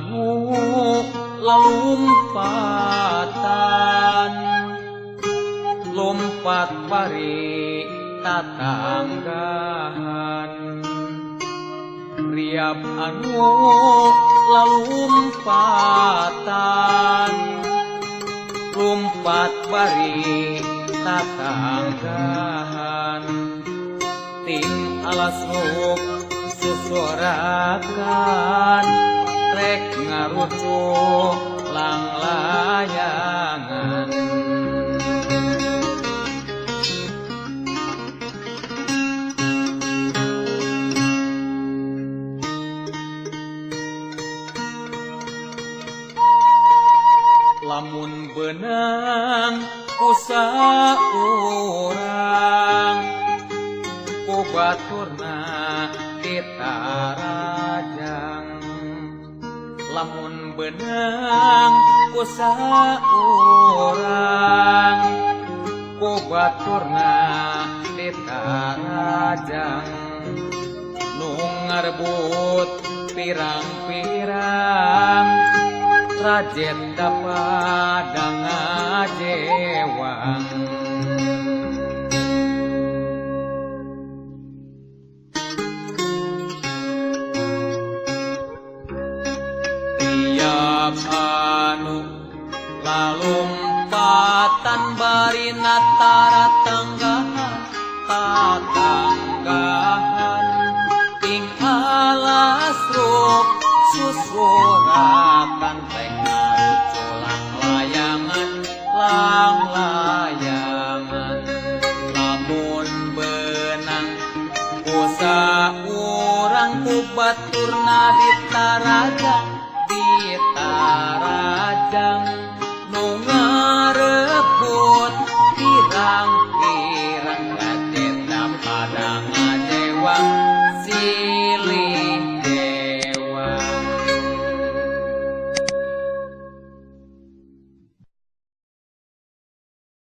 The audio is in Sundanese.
anu lalumpatan lompat bari tatanggahan RIAB anu lalumpatan lompat bari tatanggahan tim ALASRUK SUSURAKAN rek ngaruju langlayangan lamun benang kusaurang ku baturna ditarajang lamun benang kusaurang ku baturna ditarajang nu ngarebut pirang-pirang rajet dapat ngajewang tiap anu lalumpatan bari natara tanggahan tatanggahan ing ALASRUK SUSURAKAN langlayangan lamun benang kusaurang ku baturna ditarajang